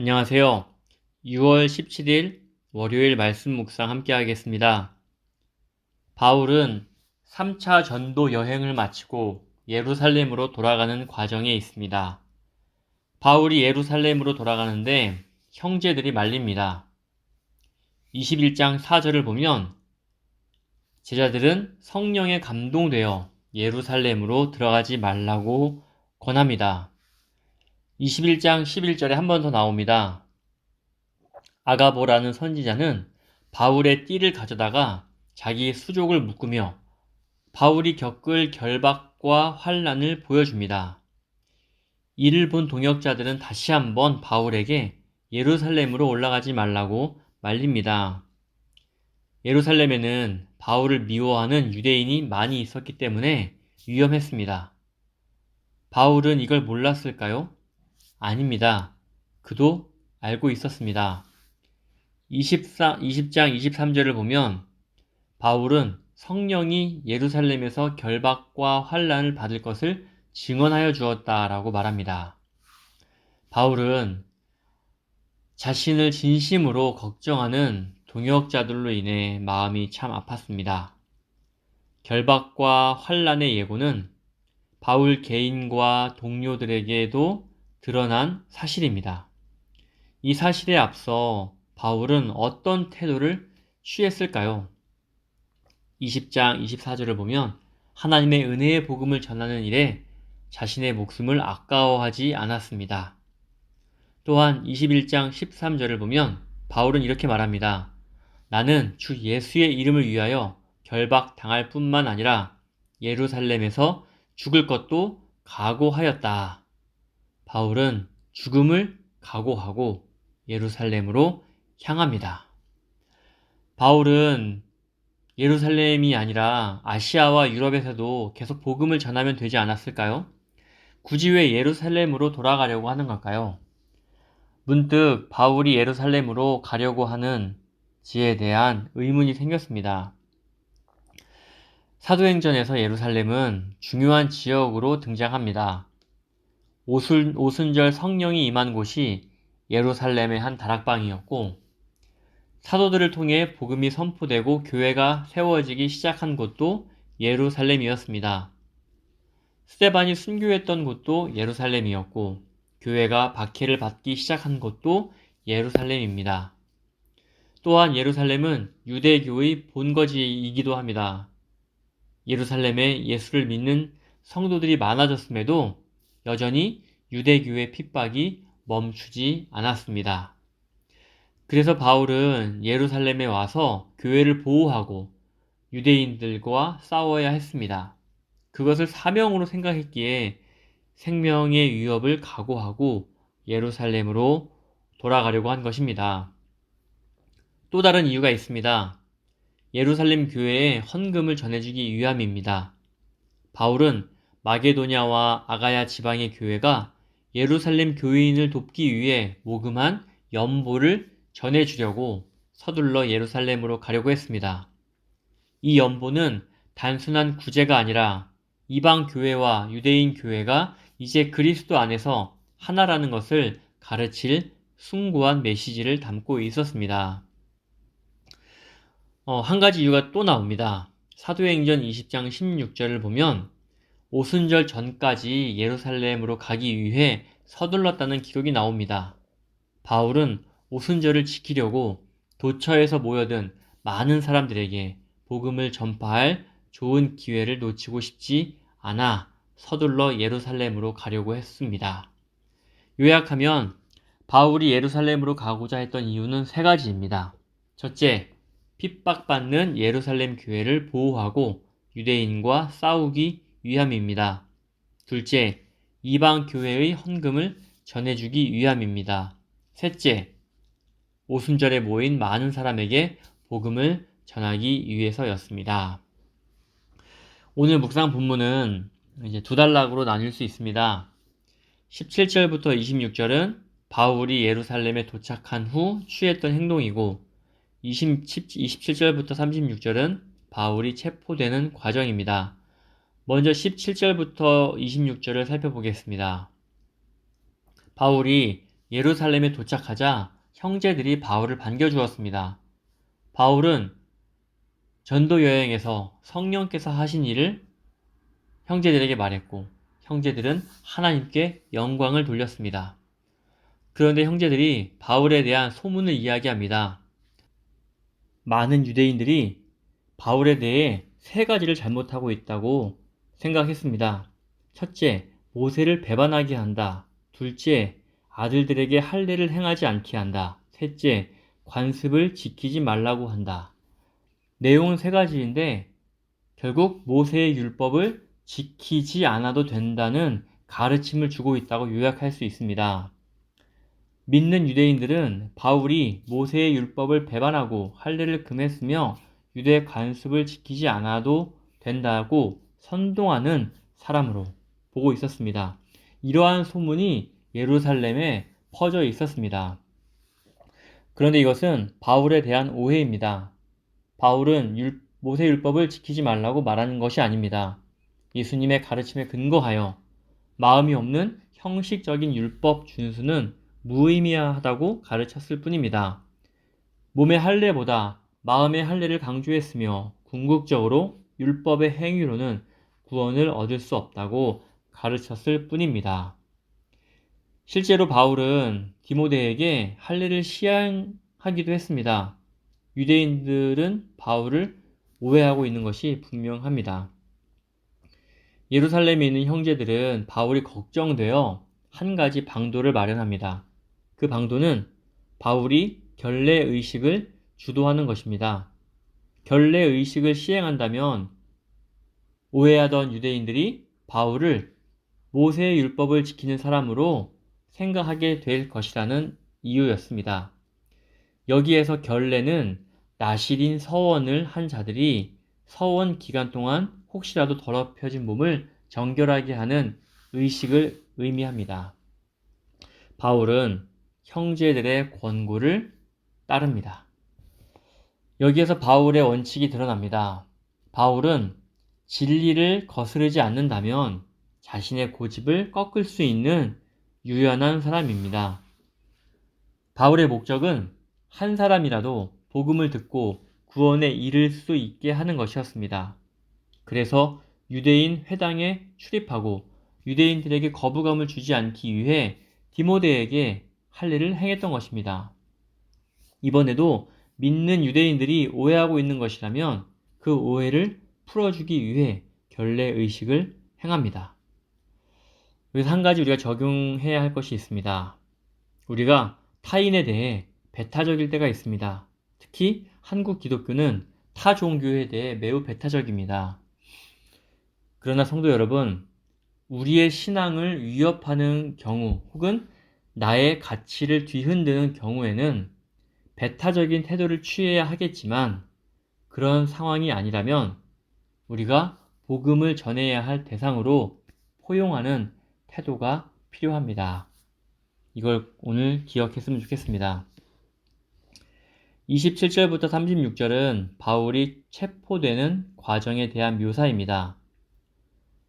안녕하세요. 6월 17일 월요일 말씀 묵상 함께 하겠습니다. 바울은 3차 전도 여행을 마치고 예루살렘으로 돌아가는 과정에 있습니다. 바울이 예루살렘으로 돌아가는데 형제들이 말립니다. 21장 4절을 보면 제자들은 성령에 감동되어 예루살렘으로 들어가지 말라고 권합니다. 21장 11절에 한 번 더 나옵니다. 아가보라는 선지자는 바울의 띠를 가져다가 자기 수족을 묶으며 바울이 겪을 결박과 환난을 보여줍니다. 이를 본 동역자들은 다시 한번 바울에게 예루살렘으로 올라가지 말라고 말립니다. 예루살렘에는 바울을 미워하는 유대인이 많이 있었기 때문에 위험했습니다. 바울은 이걸 몰랐을까요? 아닙니다. 그도 알고 있었습니다. 20장 23절을 보면 바울은 성령이 예루살렘에서 결박과 환난을 받을 것을 증언하여 주었다라고 말합니다. 바울은 자신을 진심으로 걱정하는 동역자들로 인해 마음이 참 아팠습니다. 결박과 환난의 예고는 바울 개인과 동료들에게도 드러난 사실입니다. 이 사실에 앞서 바울은 어떤 태도를 취했을까요? 20장 24절을 보면 하나님의 은혜의 복음을 전하는 일에 자신의 목숨을 아까워하지 않았습니다. 또한 21장 13절을 보면 바울은 이렇게 말합니다. 나는 주 예수의 이름을 위하여 결박당할 뿐만 아니라 예루살렘에서 죽을 것도 각오하였다. 바울은 죽음을 각오하고 예루살렘으로 향합니다. 바울은 예루살렘이 아니라 아시아와 유럽에서도 계속 복음을 전하면 되지 않았을까요? 굳이 왜 예루살렘으로 돌아가려고 하는 걸까요? 문득 바울이 예루살렘으로 가려고 하는지에 대한 의문이 생겼습니다. 사도행전에서 예루살렘은 중요한 지역으로 등장합니다. 오순절 성령이 임한 곳이 예루살렘의 한 다락방이었고 사도들을 통해 복음이 선포되고 교회가 세워지기 시작한 곳도 예루살렘이었습니다. 스데반이 순교했던 곳도 예루살렘이었고 교회가 박해를 받기 시작한 곳도 예루살렘입니다. 또한 예루살렘은 유대교의 본거지이기도 합니다. 예루살렘에 예수를 믿는 성도들이 많아졌음에도 여전히 유대교의 핍박이 멈추지 않았습니다. 그래서 바울은 예루살렘에 와서 교회를 보호하고 유대인들과 싸워야 했습니다. 그것을 사명으로 생각했기에 생명의 위협을 각오하고 예루살렘으로 돌아가려고 한 것입니다. 또 다른 이유가 있습니다. 예루살렘 교회에 헌금을 전해주기 위함입니다. 바울은 마게도냐와 아가야 지방의 교회가 예루살렘 교회인을 돕기 위해 모금한 연보를 전해주려고 서둘러 예루살렘으로 가려고 했습니다. 이 연보는 단순한 구제가 아니라 이방 교회와 유대인 교회가 이제 그리스도 안에서 하나라는 것을 가르칠 숭고한 메시지를 담고 있었습니다. 한 가지 이유가 또 나옵니다. 사도행전 20장 16절을 보면 오순절 전까지 예루살렘으로 가기 위해 서둘렀다는 기록이 나옵니다. 바울은 오순절을 지키려고 도처에서 모여든 많은 사람들에게 복음을 전파할 좋은 기회를 놓치고 싶지 않아 서둘러 예루살렘으로 가려고 했습니다. 요약하면 바울이 예루살렘으로 가고자 했던 이유는 세 가지입니다. 첫째, 핍박받는 예루살렘 교회를 보호하고 유대인과 싸우기 위함입니다. 둘째, 이방 교회의 헌금을 전해주기 위함입니다. 셋째, 오순절에 모인 많은 사람에게 복음을 전하기 위해서였습니다. 오늘 묵상 본문은 이제 두 단락으로 나뉠 수 있습니다. 17절부터 26절은 바울이 예루살렘에 도착한 후 취했던 행동이고 27절부터 36절은 바울이 체포되는 과정입니다. 먼저 17절부터 26절을 살펴보겠습니다. 바울이 예루살렘에 도착하자 형제들이 바울을 반겨주었습니다. 바울은 전도 여행에서 성령께서 하신 일을 형제들에게 말했고 형제들은 하나님께 영광을 돌렸습니다. 그런데 형제들이 바울에 대한 소문을 이야기합니다. 많은 유대인들이 바울에 대해 세 가지를 잘못하고 있다고 생각했습니다. 첫째, 모세를 배반하게 한다. 둘째, 아들들에게 할례를 행하지 않게 한다. 셋째, 관습을 지키지 말라고 한다. 내용은 세 가지인데 결국 모세의 율법을 지키지 않아도 된다는 가르침을 주고 있다고 요약할 수 있습니다. 믿는 유대인들은 바울이 모세의 율법을 배반하고 할례를 금했으며 유대 관습을 지키지 않아도 된다고 선동하는 사람으로 보고 있었습니다. 이러한 소문이 예루살렘에 퍼져 있었습니다. 그런데 이것은 바울에 대한 오해입니다. 바울은 모세 율법을 지키지 말라고 말하는 것이 아닙니다. 예수님의 가르침에 근거하여 마음이 없는 형식적인 율법 준수는 무의미하다고 가르쳤을 뿐입니다. 몸의 할례보다 마음의 할례를 강조했으며 궁극적으로 율법의 행위로는 구원을 얻을 수 없다고 가르쳤을 뿐입니다. 실제로 바울은 디모데에게 할례를 시행하기도 했습니다. 유대인들은 바울을 오해하고 있는 것이 분명합니다. 예루살렘에 있는 형제들은 바울이 걱정되어 한 가지 방도를 마련합니다. 그 방도는 바울이 결례의식을 주도하는 것입니다. 결례의식을 시행한다면 오해하던 유대인들이 바울을 모세의 율법을 지키는 사람으로 생각하게 될 것이라는 이유였습니다. 여기에서 결례는 나실인 서원을 한 자들이 서원 기간 동안 혹시라도 더럽혀진 몸을 정결하게 하는 의식을 의미합니다. 바울은 형제들의 권고를 따릅니다. 여기에서 바울의 원칙이 드러납니다. 바울은 진리를 거스르지 않는다면 자신의 고집을 꺾을 수 있는 유연한 사람입니다. 바울의 목적은 한 사람이라도 복음을 듣고 구원에 이를 수 있게 하는 것이었습니다. 그래서 유대인 회당에 출입하고 유대인들에게 거부감을 주지 않기 위해 디모데에게 할례를 행했던 것입니다. 이번에도 믿는 유대인들이 오해하고 있는 것이라면 그 오해를 풀어주기 위해 결례의식을 행합니다. 여기서 한 가지 우리가 적용해야 할 것이 있습니다. 우리가 타인에 대해 배타적일 때가 있습니다. 특히 한국 기독교는 타 종교에 대해 매우 배타적입니다. 그러나 성도 여러분, 우리의 신앙을 위협하는 경우 혹은 나의 가치를 뒤흔드는 경우에는 배타적인 태도를 취해야 하겠지만 그런 상황이 아니라면 우리가 복음을 전해야 할 대상으로 포용하는 태도가 필요합니다. 이걸 오늘 기억했으면 좋겠습니다. 27절부터 36절은 바울이 체포되는 과정에 대한 묘사입니다.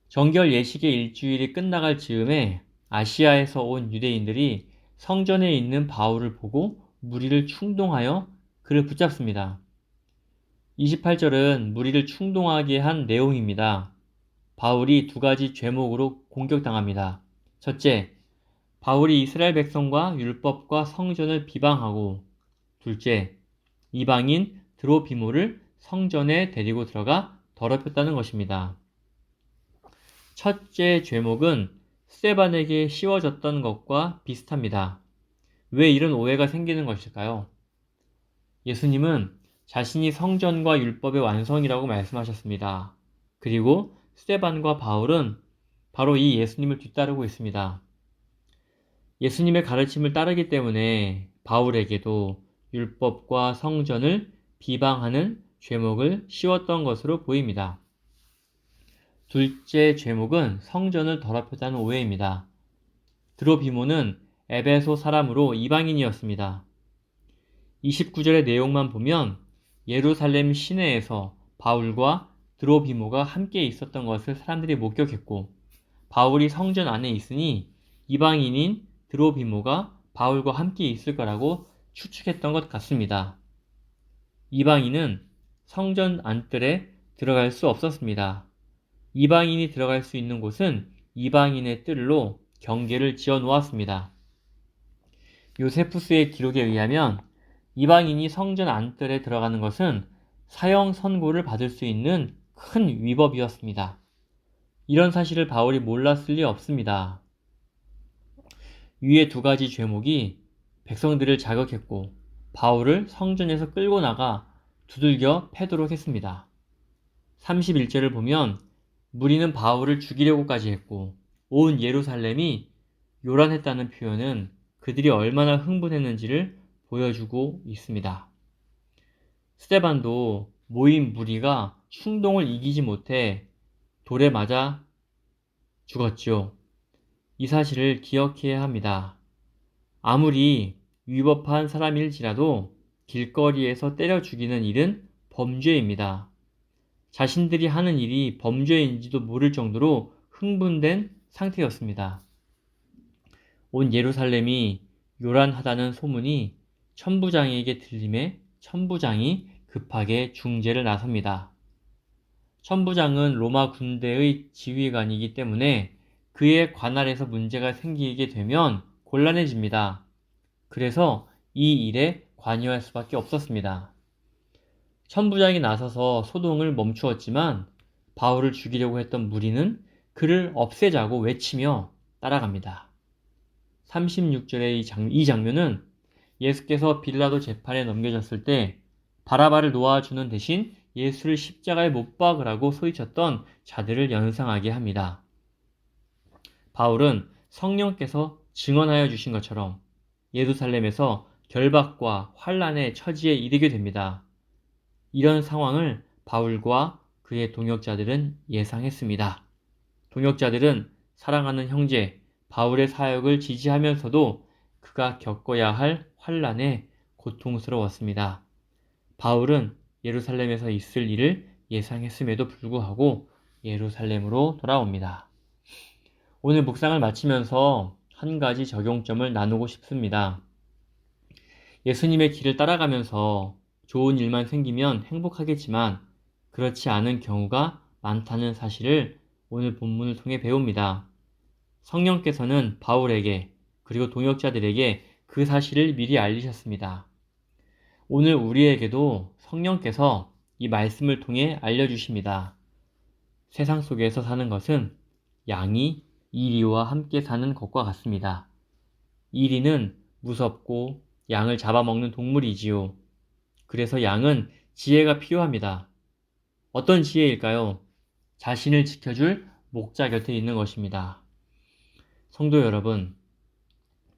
정결 예식의 일주일이 끝나갈 즈음에 아시아에서 온 유대인들이 성전에 있는 바울을 보고 무리를 충동하여 그를 붙잡습니다. 28절은 무리를 충동하게 한 내용입니다. 바울이 두 가지 죄목으로 공격당합니다. 첫째, 바울이 이스라엘 백성과 율법과 성전을 비방하고, 둘째, 이방인 드로비모를 성전에 데리고 들어가 더럽혔다는 것입니다. 첫째 죄목은 스데반에게 씌워졌던 것과 비슷합니다. 왜 이런 오해가 생기는 것일까요? 예수님은 자신이 성전과 율법의 완성이라고 말씀하셨습니다. 그리고 스데반과 바울은 바로 이 예수님을 뒤따르고 있습니다. 예수님의 가르침을 따르기 때문에 바울에게도 율법과 성전을 비방하는 죄목을 씌웠던 것으로 보입니다. 둘째 죄목은 성전을 더럽혔다는 오해입니다. 드로비모는 에베소 사람으로 이방인이었습니다. 29절의 내용만 보면 예루살렘 시내에서 바울과 드로비모가 함께 있었던 것을 사람들이 목격했고 바울이 성전 안에 있으니 이방인인 드로비모가 바울과 함께 있을 거라고 추측했던 것 같습니다. 이방인은 성전 안뜰에 들어갈 수 없었습니다. 이방인이 들어갈 수 있는 곳은 이방인의 뜰로 경계를 지어 놓았습니다. 요세푸스의 기록에 의하면 이방인이 성전 안뜰에 들어가는 것은 사형 선고를 받을 수 있는 큰 위법이었습니다. 이런 사실을 바울이 몰랐을 리 없습니다. 위의 두 가지 죄목이 백성들을 자극했고 바울을 성전에서 끌고 나가 두들겨 패도록 했습니다. 31절을 보면 무리는 바울을 죽이려고까지 했고 온 예루살렘이 요란했다는 표현은 그들이 얼마나 흥분했는지를 보여주고 있습니다. 스데반도 모인 무리가 충동을 이기지 못해 돌에 맞아 죽었죠. 이 사실을 기억해야 합니다. 아무리 위법한 사람일지라도 길거리에서 때려 죽이는 일은 범죄입니다. 자신들이 하는 일이 범죄인지도 모를 정도로 흥분된 상태였습니다. 온 예루살렘이 요란하다는 소문이 천부장에게 들림에 천부장이 급하게 중재를 나섭니다. 천부장은 로마 군대의 지휘관이기 때문에 그의 관할에서 문제가 생기게 되면 곤란해집니다. 그래서 이 일에 관여할 수밖에 없었습니다. 천부장이 나서서 소동을 멈추었지만 바울을 죽이려고 했던 무리는 그를 없애자고 외치며 따라갑니다. 36절의 이 장면은 예수께서 빌라도 재판에 넘겨졌을 때 바라바를 놓아주는 대신 예수를 십자가에 못 박으라고 소리쳤던 자들을 연상하게 합니다. 바울은 성령께서 증언하여 주신 것처럼 예루살렘에서 결박과 환란의 처지에 이르게 됩니다. 이런 상황을 바울과 그의 동역자들은 예상했습니다. 동역자들은 사랑하는 형제 바울의 사역을 지지하면서도 그가 겪어야 할 환란에 고통스러웠습니다. 바울은 예루살렘에서 있을 일을 예상했음에도 불구하고 예루살렘으로 돌아옵니다. 오늘 묵상을 마치면서 한 가지 적용점을 나누고 싶습니다. 예수님의 길을 따라가면서 좋은 일만 생기면 행복하겠지만 그렇지 않은 경우가 많다는 사실을 오늘 본문을 통해 배웁니다. 성령께서는 바울에게 그리고 동역자들에게 그 사실을 미리 알리셨습니다. 오늘 우리에게도 성령께서 이 말씀을 통해 알려주십니다. 세상 속에서 사는 것은 양이 이리와 함께 사는 것과 같습니다. 이리는 무섭고 양을 잡아먹는 동물이지요. 그래서 양은 지혜가 필요합니다. 어떤 지혜일까요? 자신을 지켜줄 목자 곁에 있는 것입니다. 성도 여러분,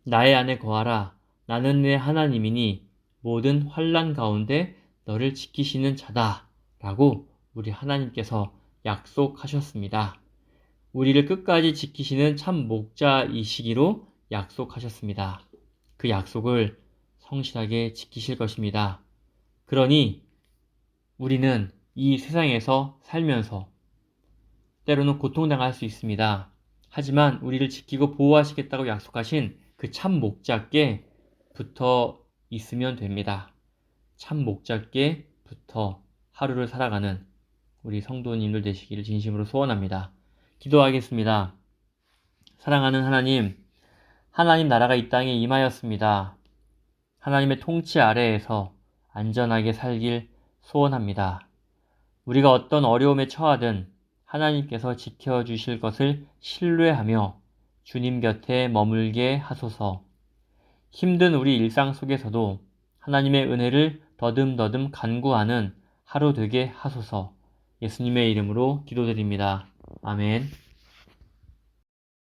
나의 안에 거하라. 나는 내 하나님이니 모든 환난 가운데 너를 지키시는 자다. 라고 우리 하나님께서 약속하셨습니다. 우리를 끝까지 지키시는 참 목자이시기로 약속하셨습니다. 그 약속을 성실하게 지키실 것입니다. 그러니 우리는 이 세상에서 살면서 때로는 고통당할 수 있습니다. 하지만 우리를 지키고 보호하시겠다고 약속하신 그 참 목자께 붙어 있으면 됩니다. 참 목자께 붙어 하루를 살아가는 우리 성도님들 되시기를 진심으로 소원합니다. 기도하겠습니다. 사랑하는 하나님, 하나님 나라가 이 땅에 임하였습니다. 하나님의 통치 아래에서 안전하게 살길 소원합니다. 우리가 어떤 어려움에 처하든 하나님께서 지켜주실 것을 신뢰하며 주님 곁에 머물게 하소서. 힘든 우리 일상 속에서도 하나님의 은혜를 더듬더듬 간구하는 하루 되게 하소서. 예수님의 이름으로 기도드립니다. 아멘.